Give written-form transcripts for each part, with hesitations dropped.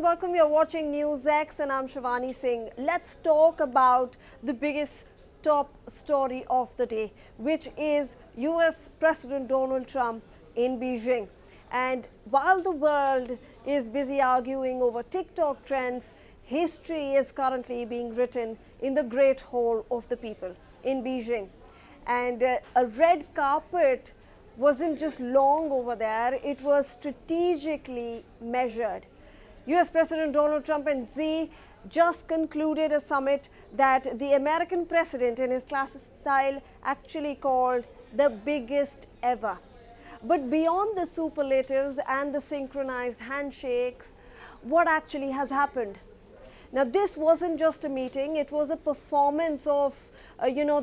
everyone, welcome. You're watching NewsX and I'm Shivani Singh. Let's talk about the biggest top story of the day, which is US President Donald Trump in Beijing. And while the world is busy arguing over TikTok trends, history is currently being written in the Great Hall of the People in Beijing. And a red carpet wasn't just long over there, it was strategically measured. US President Donald Trump and Xi just concluded a summit that the American president in his classic style actually called the biggest ever. But beyond the superlatives and the synchronized handshakes, what actually has happened? Now, this wasn't just a meeting, it was a performance of,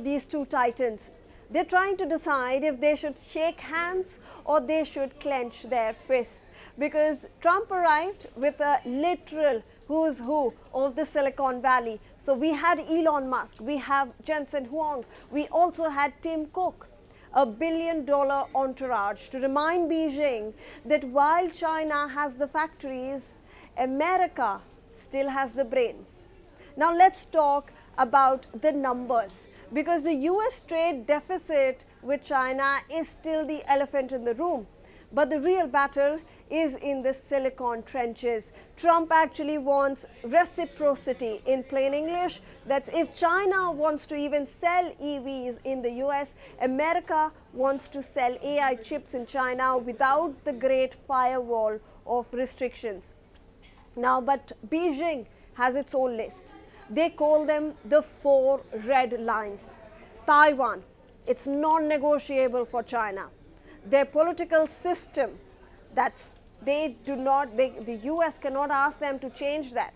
these two titans. They're trying to decide if they should shake hands or they should clench their fists, because Trump arrived with a literal who's who of the Silicon Valley. So we had Elon Musk, we have Jensen Huang, we also had Tim Cook, a billion-dollar entourage to remind Beijing that while China has the factories, America still has the brains. Now let's talk about the numbers, because the US trade deficit with China is still the elephant in the room. But the real battle is in the silicon trenches. Trump actually wants reciprocity. In plain English, that's if China wants to even sell EVs in the US, America wants to sell AI chips in China without the great firewall of restrictions. Now, but Beijing has its own list. They call them the 4 red lines. Taiwan, it's non-negotiable for China. Their political system, the US cannot ask them to change that.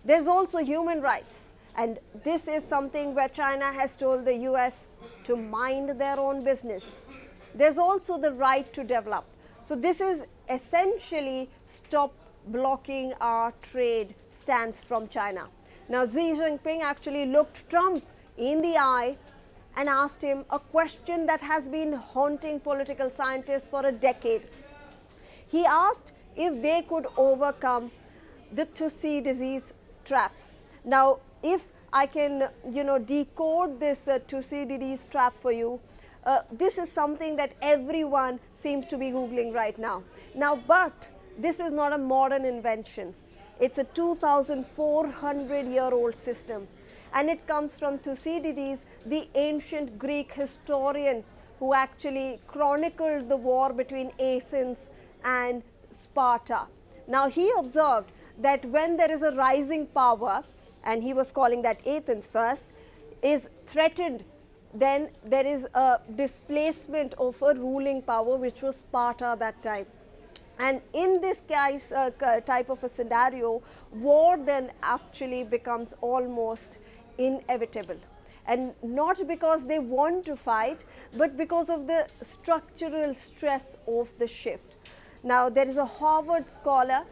There's also human rights, and this is something where China has told the US to mind their own business. There's also the right to develop. So this is essentially stop blocking our trade stance from China. Now, Xi Jinping actually looked Trump in the eye and asked him a question that has been haunting political scientists for a decade. He asked if they could overcome the Thucydides Trap. Now, if I can, decode this Thucydides Trap for you, this is something that everyone seems to be Googling right now. But this is not a modern invention. It's a 2,400-year-old system. And it comes from Thucydides, the ancient Greek historian who actually chronicled the war between Athens and Sparta. Now, he observed that when there is a rising power, and he was calling that Athens first, is threatened, then there is a displacement of a ruling power, which was Sparta that time. And in this case, type of a scenario, war then actually becomes almost inevitable. And not because they want to fight, but because of the structural stress of the shift. Now, there is a Harvard scholar,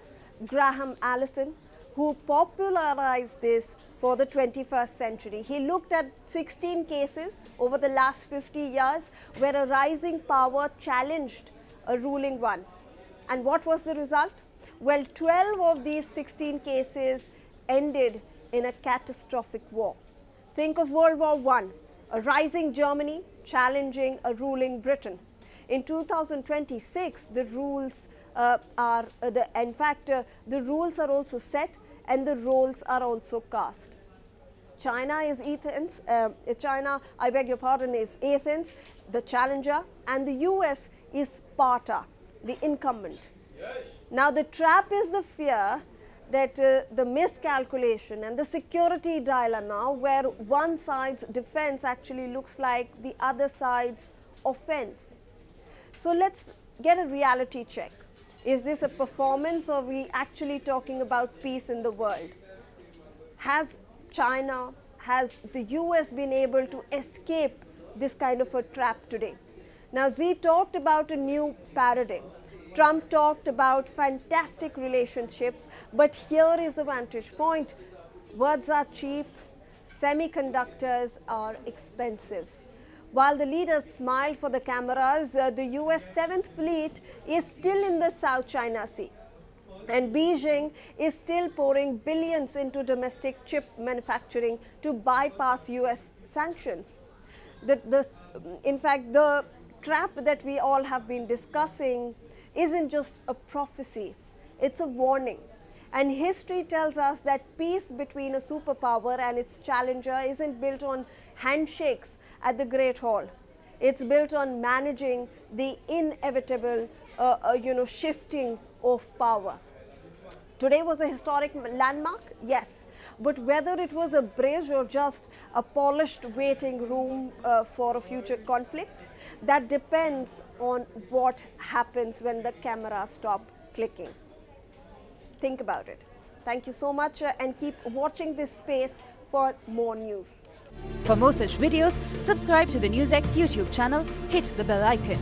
Graham Allison, who popularized this for the 21st century. He looked at 16 cases over the last 50 years where a rising power challenged a ruling one. And what was the result? Well, 12 of these 16 cases ended in a catastrophic war. Think of World War I, a rising Germany challenging a ruling Britain. In 2026, the rules the rules are also set and the roles are also cast. China is Athens, is Athens, the challenger, and the US is Sparta, the incumbent. Yes. Now, the trap is the fear that the miscalculation and the security dilemma where one side's defense actually looks like the other side's offense. So let's get a reality check. Is this a performance, or are we actually talking about peace in the world? Has the US been able to escape this kind of a trap today? Now, Xi talked about a new paradigm. Trump talked about fantastic relationships, but here is the vantage point. Words are cheap, semiconductors are expensive. While the leaders smiled for the cameras, the US 7th Fleet is still in the South China Sea. And Beijing is still pouring billions into domestic chip manufacturing to bypass US sanctions. In fact, the trap that we all have been discussing isn't just a prophecy, it's a warning. And history tells us that peace between a superpower and its challenger isn't built on handshakes at the Great Hall. It's built on managing the inevitable shifting of power. Today was a historic landmark, yes, but whether it was a bridge or just a polished waiting room for a future conflict, that depends on what happens when the cameras stop clicking. Think about it. Thank you so much and keep watching this space for more news. For more such videos, subscribe to the NewsX YouTube channel, hit the bell icon.